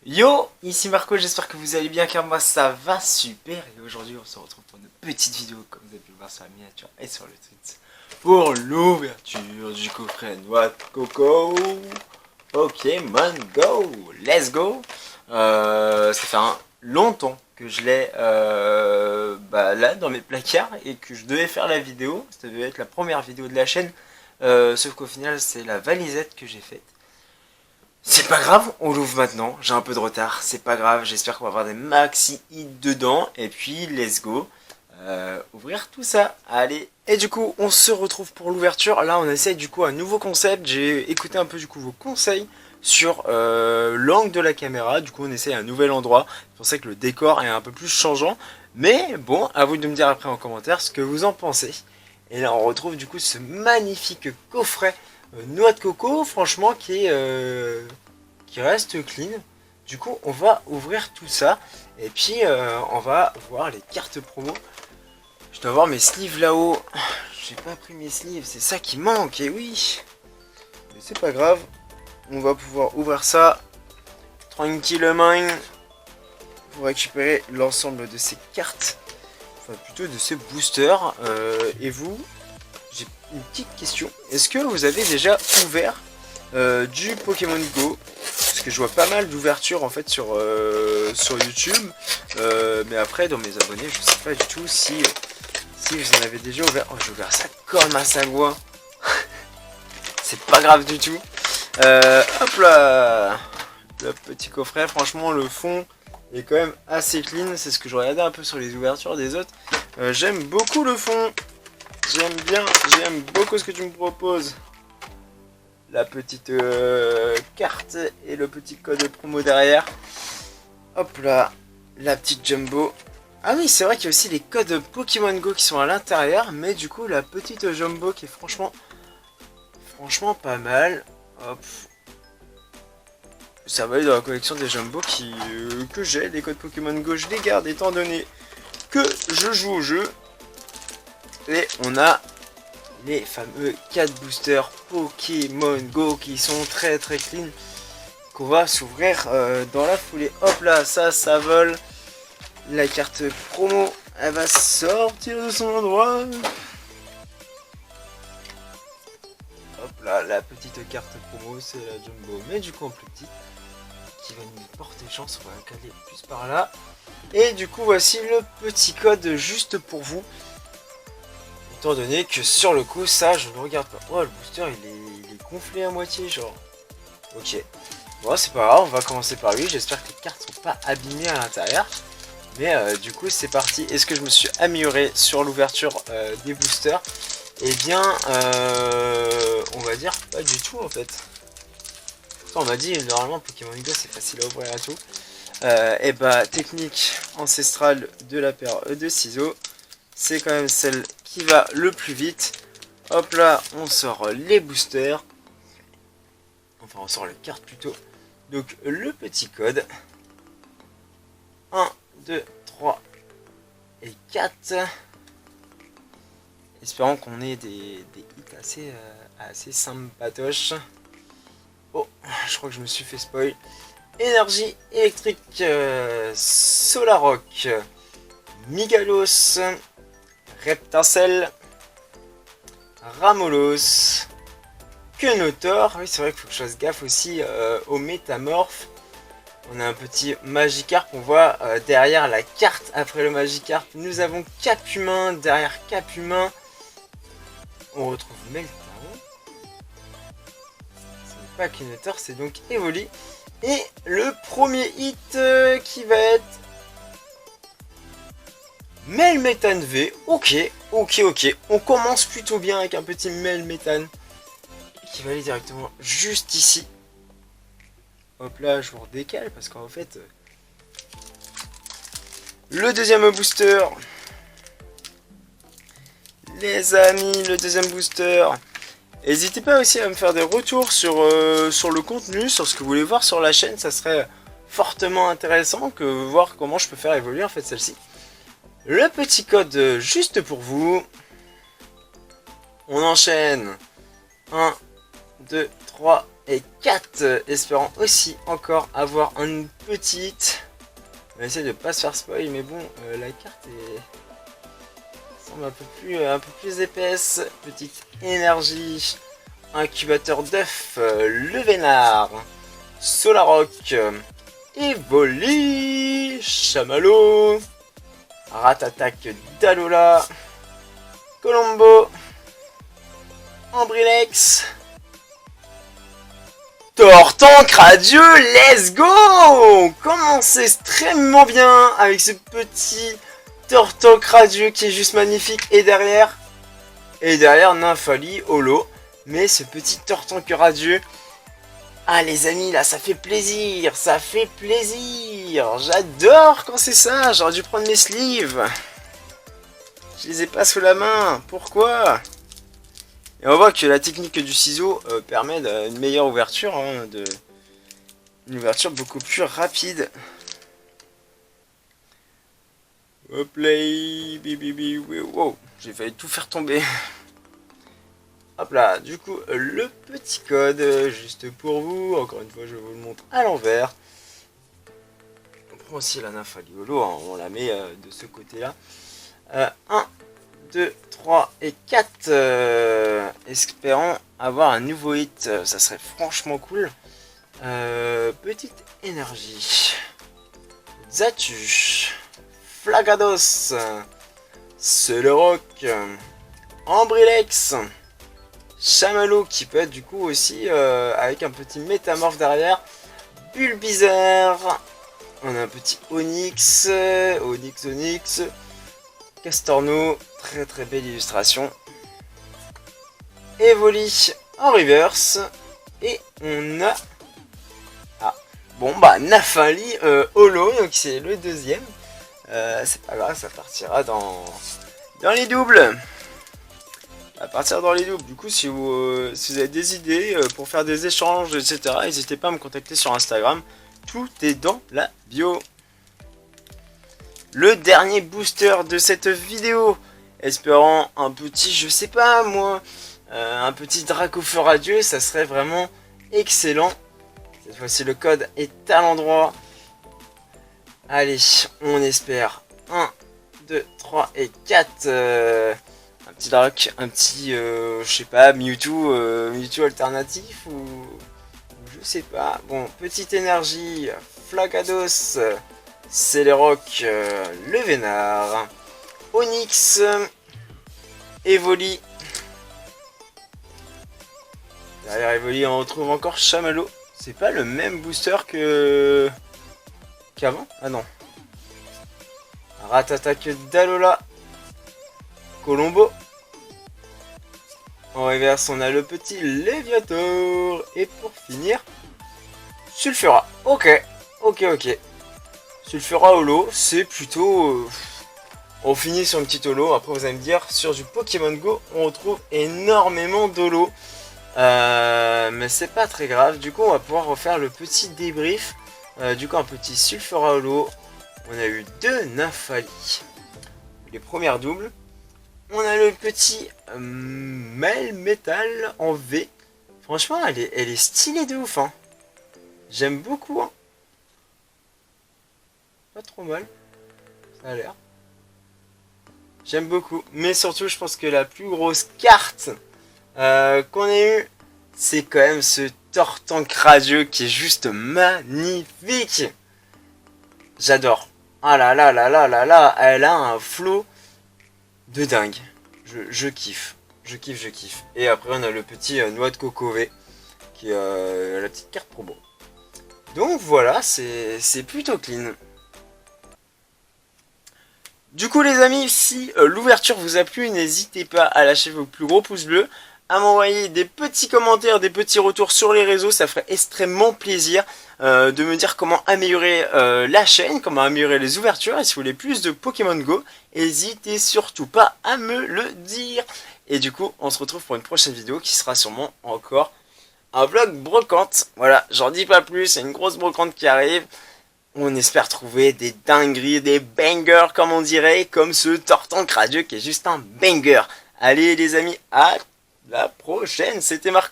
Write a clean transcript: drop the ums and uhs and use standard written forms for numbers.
Yo, ici Marco, j'espère que vous allez bien car moi ça va super et aujourd'hui on se retrouve pour une petite vidéo comme vous avez pu le voir sur la miniature et sur le tweet pour l'ouverture du coffret noix de coco Pokémon Go. Let's go. Ça fait un longtemps que je l'ai là dans mes placards et que je devais faire la vidéo, ça devait être la première vidéo de la chaîne, sauf qu'au final c'est la valisette que j'ai faite. C'est pas grave, on l'ouvre maintenant, j'ai un peu de retard, c'est pas grave, j'espère qu'on va avoir des maxi hits dedans, et puis let's go, ouvrir tout ça, allez. Et du coup, on se retrouve pour l'ouverture, là on essaye du coup un nouveau concept, j'ai écouté un peu du coup vos conseils sur l'angle de la caméra, du coup on essaye un nouvel endroit, c'est pour ça que le décor est un peu plus changeant, mais bon, à vous de me dire après en commentaire ce que vous en pensez. Et là on retrouve du coup ce magnifique coffret noix de coco, franchement, qui reste clean. Du coup, on va ouvrir tout ça. Et puis, on va voir les cartes promo. Je dois avoir mes sleeves là-haut. J'ai pas pris mes sleeves, c'est ça qui manque. Et oui, mais c'est pas grave. On va pouvoir ouvrir ça tranquillement pour récupérer l'ensemble de ces cartes. Enfin, plutôt de ces boosters. Et vous, j'ai une petite question. Est-ce que vous avez déjà ouvert du Pokémon Go? Parce que je vois pas mal d'ouvertures en fait sur YouTube. Mais après, dans mes abonnés, je sais pas du tout si vous en avez déjà ouvert. Oh, j'ai ouvert ça comme un sagouin. C'est pas grave du tout. Hop là, le petit coffret. Franchement, le fond est quand même assez clean. C'est ce que je regardais un peu sur les ouvertures des autres. J'aime beaucoup le fond. J'aime beaucoup ce que tu me proposes. La petite carte et le petit code promo derrière. Hop là, la petite jumbo. Ah oui, c'est vrai qu'il y a aussi les codes Pokémon Go qui sont à l'intérieur, mais du coup la petite jumbo qui est franchement pas mal. Hop. Ça va aller dans la collection des jumbo que j'ai. Les codes Pokémon Go, je les garde étant donné que je joue au jeu. Et on a les fameux 4 boosters Pokémon Go qui sont très clean, qu'on va s'ouvrir dans la foulée. Hop là, ça vole. La carte promo, elle va sortir de son endroit. Hop là, la petite carte promo, c'est la jumbo, mais du coup en plus petite, qui va nous porter chance. On va la caler plus par là. Et du coup, voici le petit code juste pour vous. Étant donné que sur le coup, ça, je ne regarde pas. Oh, le booster, il est gonflé à moitié, genre. Ok. Bon, c'est pas grave, on va commencer par lui. J'espère que les cartes sont pas abîmées à l'intérieur. Mais du coup, c'est parti. Est-ce que je me suis amélioré sur l'ouverture des boosters? Eh bien, on va dire pas du tout, en fait. Pourtant, on m'a dit, normalement, Pokémon Go, c'est facile à ouvrir et tout. Et bah, technique ancestrale de la paire de ciseaux. C'est quand même celle qui va le plus vite. Hop là, on sort les boosters. Enfin, on sort les cartes plutôt. Donc, le petit code. 1, 2, 3 et 4. Espérons qu'on ait des hits assez sympatoches. Oh, je crois que je me suis fait spoil. Énergie électrique, Solarock, Migalos, Reptincelle, Ramolos, Quenotor. Oui, c'est vrai qu'il faut que je fasse gaffe aussi aux métamorphes. On a un petit Magikarp. On voit derrière la carte après le Magikarp. Nous avons Capumin. Derrière Capumin, on retrouve Meltan. Ce n'est pas Quenotor, c'est donc Evoli. Et le premier hit qui va être Melmetal V. Ok. On commence plutôt bien avec un petit Melmetal qui va aller directement juste ici. Hop là, je vous redécale parce qu'en fait, le deuxième booster. Les amis, le deuxième booster. N'hésitez pas aussi à me faire des retours sur le contenu, sur ce que vous voulez voir sur la chaîne. Ça serait fortement intéressant que voir comment je peux faire évoluer en fait celle-ci. Le petit code juste pour vous. On enchaîne. 1, 2, 3 et 4, espérant aussi encore avoir une petite. On va essayer de pas se faire spoil, mais bon, la carte semble un peu plus épaisse. Petite énergie, incubateur d'œuf, le Vénard, Solaroc, Evoli, Chamallow, Ratatak d'Alola, Colombo, Ambrilex, Tortank radieux, let's go! Commence extrêmement bien avec ce petit Tortank radieux qui est juste magnifique. Et derrière Nymphali, holo. Mais ce petit Tortank radieux, ah les amis, là ça fait plaisir, J'adore quand c'est ça, j'aurais dû prendre mes sleeves. Je les ai pas sous la main, pourquoi? Et on voit que la technique du ciseau permet une meilleure ouverture, hein, une ouverture beaucoup plus rapide. Hop là, wow, j'ai failli tout faire tomber. Hop là, du coup, le petit code, juste pour vous, encore une fois je vous le montre à l'envers. On prend aussi la Nymphali holo, hein, on la met de ce côté-là. 1, 2, 3 et 4, espérons avoir un nouveau hit, ça serait franchement cool. Petite énergie, Zatu, Flagados, Solaroc, Ambrilex, Chamallow qui peut être du coup aussi avec un petit métamorphe derrière, Bulbizarre, on a un petit Onyx, Castorno, très belle illustration. Evoli en reverse. Et on a... Ah, bon bah Nymphali holo, donc c'est le deuxième. C'est pas grave, ça partira dans les doubles. À partir dans les doubles. Du coup, si vous avez des idées pour faire des échanges, etc., n'hésitez pas à me contacter sur Instagram. Tout est dans la bio. Le dernier booster de cette vidéo, espérant un petit, je sais pas moi, un petit Dracofeu radieux, ça serait vraiment excellent. Cette fois-ci le code est à l'endroit. Allez, on espère 1, 2, 3 et 4. Un petit Drac, un petit, je sais pas, Mewtwo alternatif ou je sais pas. Bon, petite énergie, Flagados, Celeroc, le Vénard, Onyx, Evoli. Derrière Evoli, on retrouve encore Chamallow. C'est pas le même booster qu'avant? Ah non. Ratatak d'Alola, Colombo. En reverse, on a le petit Léviator. Et pour finir, Sulfura. Ok. Sulfura holo, c'est plutôt... on finit sur une petite holo. Après, vous allez me dire, sur du Pokémon Go, on retrouve énormément d'holo. Mais c'est pas très grave. Du coup, on va pouvoir refaire le petit débrief. Du coup, un petit Sulfura holo. On a eu 2 Nymphali. Les premières doubles. On a le petit Melmetal en V. Franchement, elle est stylée de ouf. Hein. J'aime beaucoup. Hein. Pas trop mal. Ça a l'air. J'aime beaucoup. Mais surtout, je pense que la plus grosse carte qu'on ait eue, c'est quand même ce Tortank radieux qui est juste magnifique. J'adore. Ah là là là là là là. Elle a un flow de dingue. Je kiffe. Je kiffe. Et après, on a le petit Noix de Coco V qui est la petite carte promo. Donc voilà, c'est plutôt clean. Du coup les amis, si l'ouverture vous a plu, n'hésitez pas à lâcher vos plus gros pouces bleus, à m'envoyer des petits commentaires, des petits retours sur les réseaux, ça ferait extrêmement plaisir de me dire comment améliorer la chaîne, comment améliorer les ouvertures, et si vous voulez plus de Pokémon Go, n'hésitez surtout pas à me le dire. Et du coup, on se retrouve pour une prochaine vidéo qui sera sûrement encore un vlog brocante. Voilà, j'en dis pas plus, c'est une grosse brocante qui arrive. On espère trouver des dingueries, des bangers comme on dirait, comme ce Tortank radieux qui est juste un banger. Allez les amis, à la prochaine, c'était Marco.